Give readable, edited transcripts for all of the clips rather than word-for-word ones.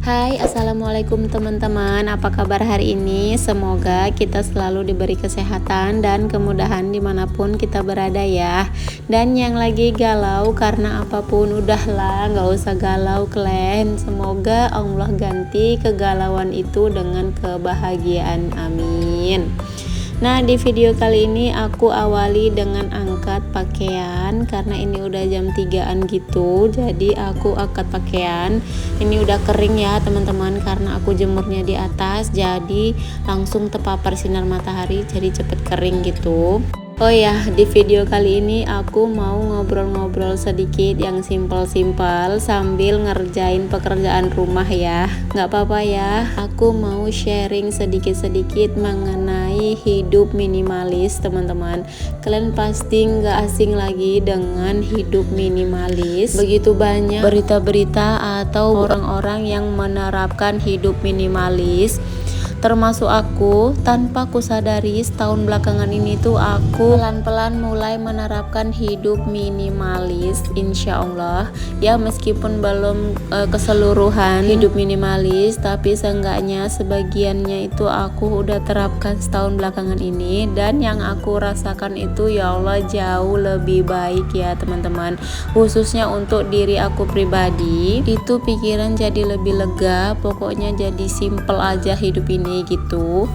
Hai, assalamualaikum teman-teman. Apa kabar hari ini? Semoga kita selalu diberi kesehatan dan kemudahan dimanapun kita berada ya. Dan yang lagi galau karena apapun, udahlah, gak usah galau kalian. Semoga Allah ganti kegalauan itu dengan kebahagiaan. Amin. Nah, di video kali ini aku awali dengan angkat pakaian karena ini udah jam 3-an gitu. Jadi aku angkat pakaian. Ini udah kering ya teman-teman, karena aku jemurnya di atas, jadi langsung terpapar sinar matahari, jadi cepet kering gitu. Oh ya, di video kali ini aku mau ngobrol-ngobrol sedikit yang simpel-simpel sambil ngerjain pekerjaan rumah ya. Nggak apa-apa ya, aku mau sharing sedikit-sedikit mengenai hidup minimalis teman-teman. Kalian pasti nggak asing lagi dengan hidup minimalis. Begitu banyak berita-berita atau orang-orang yang menerapkan hidup minimalis, termasuk aku. Tanpa aku sadari, setahun belakangan ini tuh aku pelan-pelan mulai menerapkan hidup minimalis, insya Allah ya. Meskipun belum keseluruhan hidup minimalis, tapi seenggaknya sebagiannya itu aku udah terapkan setahun belakangan ini. Dan yang aku rasakan itu ya Allah jauh lebih baik ya teman-teman. Khususnya untuk diri aku pribadi, itu pikiran jadi lebih lega. Pokoknya jadi simple aja hidup ini gitu.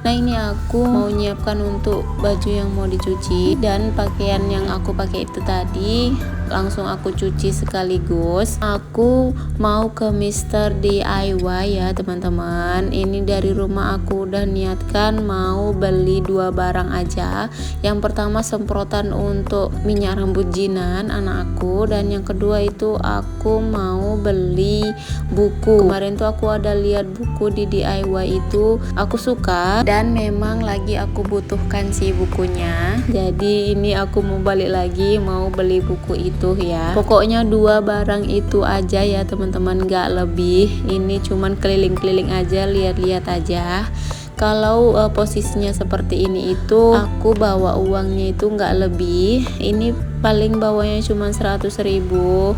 Nah, ini aku mau nyiapkan untuk baju yang mau dicuci, dan pakaian yang aku pakai itu tadi langsung aku cuci sekaligus. Aku mau ke Mister DIY ya teman-teman. Ini dari rumah aku udah niatkan mau beli 2 barang aja. Yang pertama semprotan untuk minyak rambut jinan anak aku, dan yang kedua itu aku mau beli buku. Kemarin tuh aku ada lihat buku di DIY itu, aku suka dan memang lagi aku butuhkan sih bukunya. Jadi ini aku mau balik lagi mau beli buku itu ya. Pokoknya 2 barang itu aja ya teman-teman, gak lebih. Ini cuman keliling-keliling aja, lihat-lihat aja. Kalau posisinya seperti ini itu aku bawa uangnya itu nggak lebih. Ini paling bawanya cuma 100.000,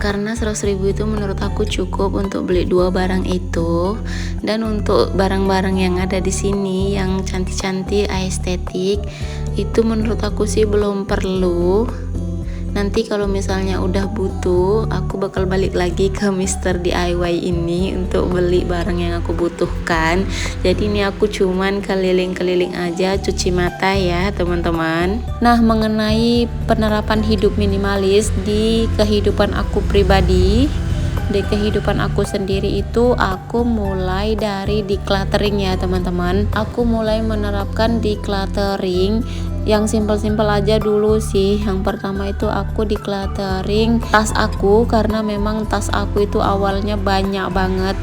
karena 100.000 itu menurut aku cukup untuk beli 2 barang itu. Dan untuk barang-barang yang ada di sini yang cantik-cantik, estetik, itu menurut aku sih belum perlu. Nanti kalau misalnya udah butuh, aku bakal balik lagi ke Mister DIY ini untuk beli barang yang aku butuhkan. Jadi ini aku cuman keliling-keliling aja, cuci mata ya teman-teman. Nah, mengenai penerapan hidup minimalis di kehidupan aku pribadi, di kehidupan aku sendiri itu aku mulai dari decluttering ya teman-teman. Aku mulai menerapkan decluttering yang simpel-simpel aja dulu sih. Yang pertama itu aku decluttering tas aku, karena memang tas aku itu awalnya banyak banget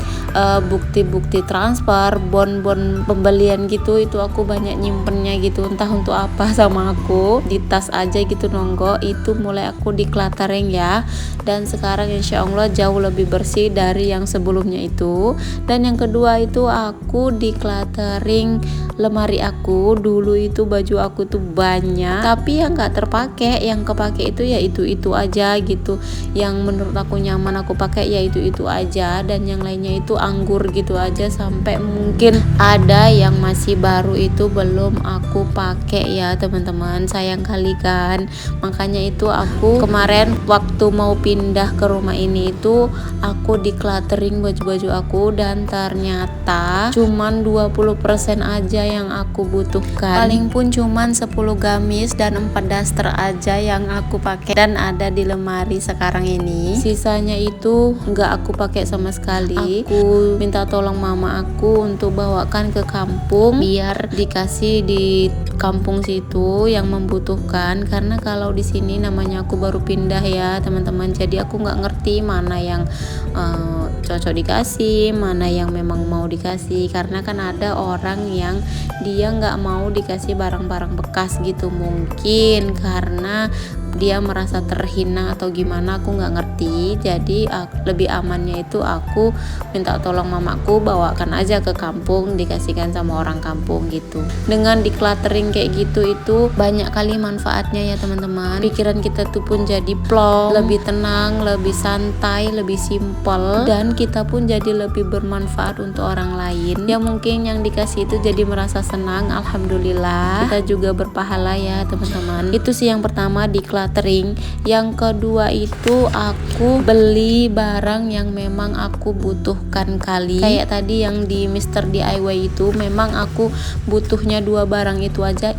bukti-bukti transfer, bon-bon pembelian gitu. Itu aku banyak nyimpennya gitu, entah untuk apa sama aku, di tas aja gitu nonggo. Itu mulai aku decluttering ya, dan sekarang insya Allah jauh lebih bersih dari yang sebelumnya itu. Dan yang kedua itu aku decluttering lemari aku. Dulu itu baju aku tuh banyak, tapi yang nggak terpakai, yang kepake itu ya itu aja gitu. Yang menurut aku nyaman aku pakai ya itu aja, dan yang lainnya itu anggur gitu aja. Sampai mungkin ada yang masih baru itu belum aku pakai ya teman-teman. Sayang kali kan. Makanya itu aku kemarin waktu mau pindah ke rumah ini itu aku decluttering baju-baju aku, dan ternyata cuman 20% aja yang aku butuhkan. Paling pun cuman 10 gamis dan 4 daster aja yang aku pakai dan ada di lemari sekarang ini. Sisanya itu nggak aku pakai sama sekali. Aku minta tolong mama aku untuk bawakan ke kampung biar dikasih di kampung situ yang membutuhkan. Karena kalau di sini namanya aku baru pindah ya teman-teman, jadi aku nggak ngerti mana yang cocok dikasih, mana yang memang mau dikasih. Karena kan ada orang yang dia nggak mau dikasih barang-barang bekas gitu, mungkin karena dia merasa terhina atau gimana, aku nggak ngerti. Jadi lebih amannya itu aku minta tolong mamaku bawakan aja ke kampung, dikasihkan sama orang kampung gitu. Dengan decluttering kayak gitu itu banyak kali manfaatnya ya teman-teman. Pikiran kita tuh pun jadi plong, lebih tenang, lebih santai, lebih simpel, dan kita pun jadi lebih bermanfaat untuk orang lain. Ya mungkin yang dikasih itu jadi merasa senang, alhamdulillah. Kita juga berpahala ya teman-teman. Itu sih yang pertama, decluttering. Yang kedua itu aku beli barang yang memang aku butuhkan kali. Kayak tadi yang di Mr. DIY itu memang aku butuhnya 2 barang itu aja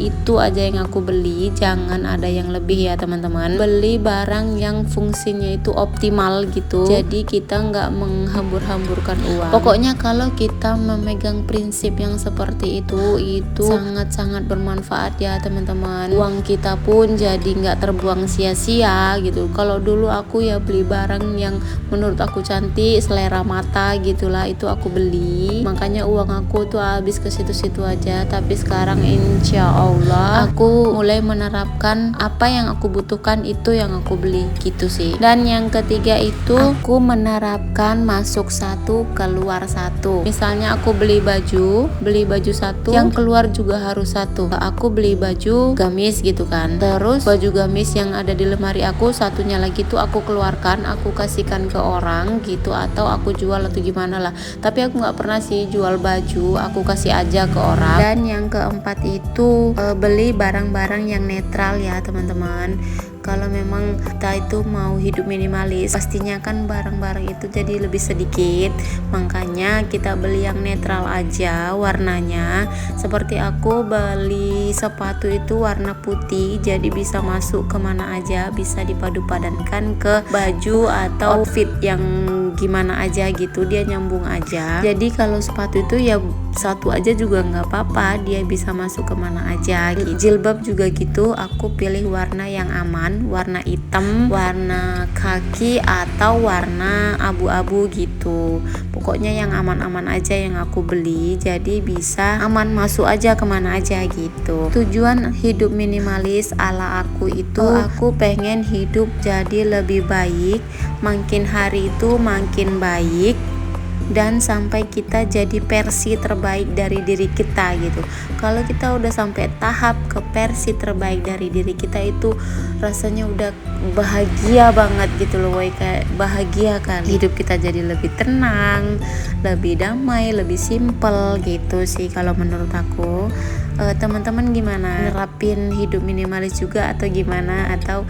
yang aku beli. Jangan ada yang lebih ya teman-teman. Beli barang yang fungsinya itu optimal gitu, jadi kita nggak menghambur-hamburkan uang. Pokoknya kalau kita memegang prinsip yang seperti itu sangat-sangat bermanfaat ya teman-teman. Uang kita pun jadi nggak terbuang sia-sia gitu. Kalau dulu aku ya beli barang yang menurut aku cantik, selera mata gitulah, itu aku beli, makanya uang aku tuh habis ke situ-situ aja. Tapi sekarang insya Allah aku mulai menerapkan apa yang aku butuhkan itu yang aku beli gitu sih. Dan yang ketiga itu aku menerapkan masuk satu keluar satu. Misalnya aku beli baju satu, yang keluar juga harus satu. Aku beli baju gamis gitu kan, terus baju gamis yang ada di lemari aku satunya lagi tuh aku keluarkan, aku kasihkan ke orang gitu, atau aku jual atau gimana lah. Tapi aku nggak pernah sih jual baju, aku kasih aja ke orang. Dan yang keempat itu beli barang-barang yang netral ya teman-teman. Kalau memang kita itu mau hidup minimalis, pastinya kan barang-barang itu jadi lebih sedikit, makanya kita beli yang netral aja warnanya. Seperti aku beli sepatu itu warna putih, jadi bisa masuk kemana aja, bisa dipadu-padankan ke baju atau outfit yang gimana aja gitu, dia nyambung aja. Jadi kalau sepatu itu ya satu aja juga nggak apa-apa, dia bisa masuk kemana aja. Jilbab juga gitu, aku pilih warna yang aman, warna hitam, warna kaki, atau warna abu-abu gitu. Pokoknya yang aman-aman aja yang aku beli, jadi bisa aman masuk aja kemana aja gitu. Tujuan hidup minimalis ala aku itu, aku pengen hidup jadi lebih baik, makin hari itu makin baik, dan sampai kita jadi versi terbaik dari diri kita gitu. Kalau kita udah sampai tahap ke versi terbaik dari diri kita itu rasanya udah bahagia banget gitu loh, kayak bahagia kan. Hidup kita jadi lebih tenang, lebih damai, lebih simple gitu sih kalau menurut aku. Teman-teman gimana, nerapin hidup minimalis juga atau gimana, atau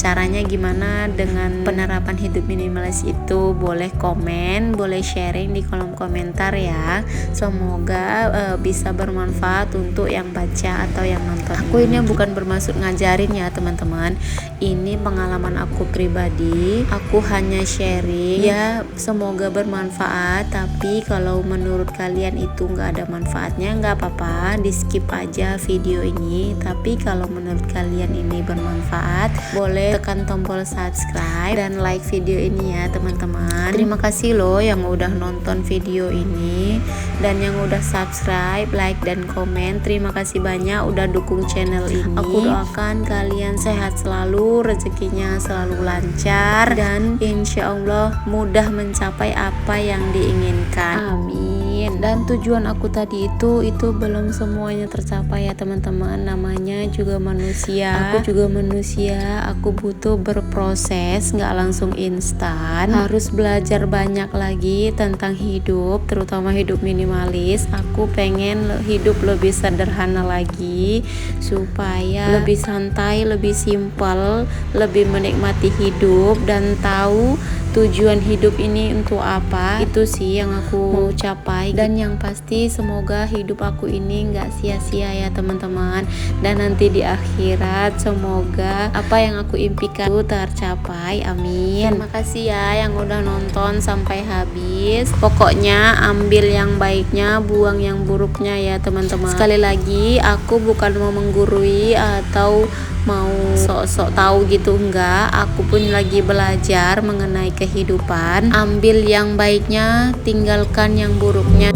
caranya gimana dengan penerapan hidup minimalis itu? Boleh komen, boleh sharing di kolom komentar ya. Semoga bisa bermanfaat untuk yang baca atau yang nonton. Aku ini bukan bermaksud ngajarin ya teman-teman, ini pengalaman aku pribadi, aku hanya sharing ya, semoga bermanfaat. Tapi kalau menurut kalian itu nggak ada manfaatnya, nggak apa-apa, di skip aja video ini. Tapi kalau menurut kalian ini bermanfaat, boleh tekan tombol subscribe dan like video ini ya teman-teman. Terima kasih loh yang udah nonton video ini dan yang udah subscribe, like, dan komen. Terima kasih banyak udah dukung channel ini. Aku doakan kalian sehat selalu, rezekinya selalu lancar, dan insya Allah mudah mencapai apa yang diinginkan. Amin. Dan tujuan aku tadi itu belum semuanya tercapai ya teman-teman, namanya juga manusia. Aku juga manusia, aku butuh berproses, nggak langsung instan. Harus belajar banyak lagi tentang hidup, terutama hidup minimalis. Aku pengen hidup lebih sederhana lagi, supaya lebih santai, lebih simpel, lebih menikmati hidup, dan tahu tujuan hidup ini untuk apa. Itu sih yang aku mau capai. Dan yang pasti semoga hidup aku ini nggak sia-sia ya teman-teman, dan nanti di akhirat semoga apa yang aku impikan itu tercapai. Amin. Terima kasih ya yang udah nonton sampai habis. Pokoknya ambil yang baiknya, buang yang buruknya ya teman-teman. Sekali lagi, aku bukan mau menggurui atau mau sok-sok tahu gitu, enggak. Aku pun lagi belajar mengenai kehidupan. Ambil yang baiknya, tinggalkan yang buruknya.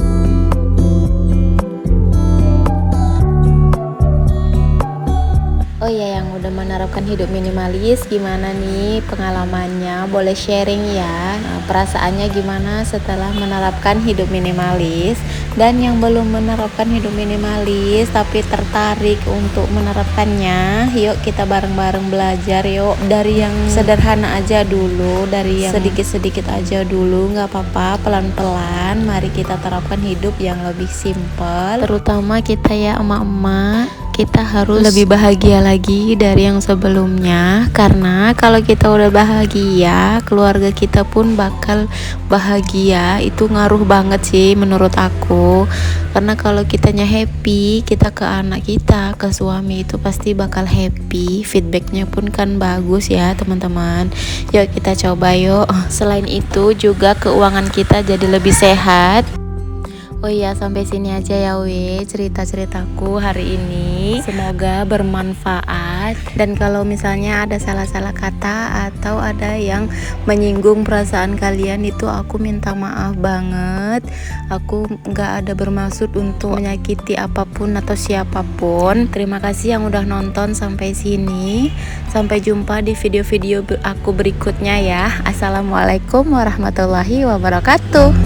Oh iya, yang udah udah menerapkan hidup minimalis, gimana nih pengalamannya? Boleh sharing ya. Perasaannya gimana setelah menerapkan hidup minimalis? Dan yang belum menerapkan hidup minimalis tapi tertarik untuk menerapkannya, yuk kita bareng-bareng belajar yuk. Dari yang sederhana aja dulu, dari yang sedikit-sedikit aja dulu, nggak apa-apa, pelan-pelan. Mari kita terapkan hidup yang lebih simpel. Terutama kita ya emak-emak, kita harus lebih bahagia lagi dari yang sebelumnya, karena kalau kita udah bahagia, keluarga kita pun bakal bahagia. Itu ngaruh banget sih menurut aku, karena kalau kitanya happy, kita ke anak kita, ke suami itu pasti bakal happy, feedbacknya pun kan bagus ya teman-teman. Yuk kita coba yuk. Selain itu juga keuangan kita jadi lebih sehat. Oh iya, sampai sini aja ya cerita-ceritaku hari ini. Semoga bermanfaat. Dan kalau misalnya ada salah-salah kata atau ada yang menyinggung perasaan kalian, itu aku minta maaf banget. Aku gak ada bermaksud untuk menyakiti apapun atau siapapun. Terima kasih yang udah nonton sampai sini. Sampai jumpa di video-video aku berikutnya ya. Assalamualaikum warahmatullahi wabarakatuh.